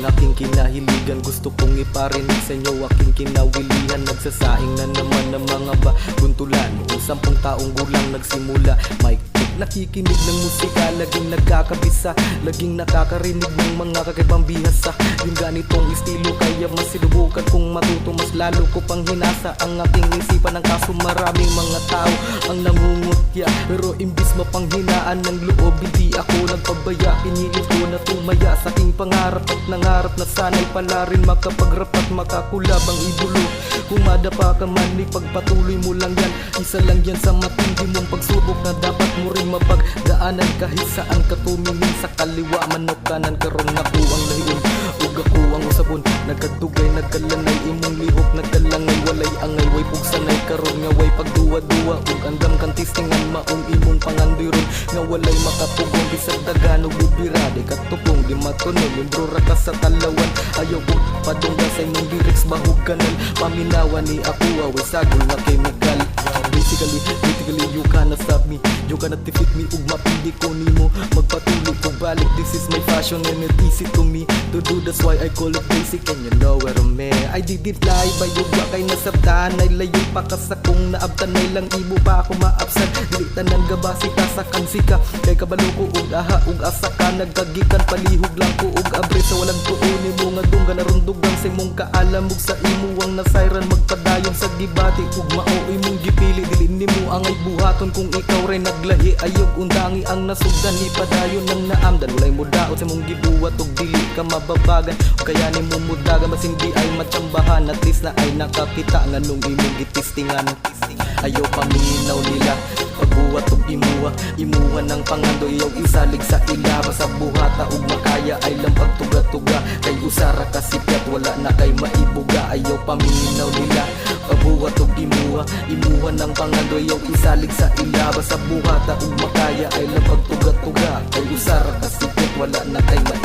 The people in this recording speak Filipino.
ang aking kinahiligan. Gusto kong iparinig sa inyo aking kinawilihan. Nagsasaing na naman ng mga babuntulan. Noong 10 taong gulang nagsimula. Mic check, nakikinig ng musika, laging nagkakabisa, laging nakakarinig ng mga kakaibang bihasa. Yung ganitong estilo kaya mas sinubukan kong matuto. Mas lalo ko pang hinasa ang aking isipan. Ang kaso maraming mga tao ang nangungutya, pero imbis mapanghinaan ng loob, hindi ako nagpabaya. Pinilit ko na tumaya sa aking pangarap at nangarap na sana'y pala rin makapagrap at makakulab ang idolo. Kung madapa ka man, ipagpatuloy mo lang yan. Isa lang yan sa matindi mong pagsubok na dapat mo rin mapagdaanan. Kahit saan ka tumingin, sa kaliwa man o kanan, karon ako ang lahiyon ug ako ang usabon. Nagkadugay, nagkalanay, imong lihok nagkalangay, walay angay, way pugsanay karon nga way pagduwa-duwa ug andam kan tistingan maong imong pangandiron nga walay makatugong bisag dagan ug bubira di katupong di matunog limbro ra ka sa talawan. Ayaw ko padungga sa imong lyrics bahug kanal, paminawan ni ako away sagol nga chemical. Basically you cannot stop me, you cannot defeat me ug mapili ko nimo magpatuloy ko balik. This is my fashion and it easy to me to do, that's why I call it basic and you know where I'm at. I didn't lie, bayog wa kay nasabtan, ay layo pa ka sa kung naabtan, ay lang ibo pa ako maabsan. Dilitan ng gabasi ka sa kansika, kay kabalo ko ug aha ug asa ka nagkagikan, palihog lang ko ug abre sa walang tuon nimo nga dungga narundugang sa imong kaalam ug sa imuwang nasayran magpadayon sa gibati ug mao imong gipili. Dili nimo angay buhaton kung ikaw ray naglahi, ayog undangi ang nasugdan ni padayon ng naamdan. Walay mo daot sa imong gibuhat ug dili ka mababagan, o kaya nimo mudagan mas hindi ay matsambahan. At least na ay nakakita nga nung imong gitistingan. Ayaw paminaw nila pagbuhat ug imuha ng pangando, iyaw isalig sa ila sa buhata ug makaya ay lang pagtuga-tuga, kay usara ka sikat wala na kay maibuga. Ayaw paminaw nila pagbuhat ug imuha ng pangando, iyaw isalig sa ila sa buhata ug makaya ay lang pagtuga-tuga, kay usara ka sikat wala na kay maibuga.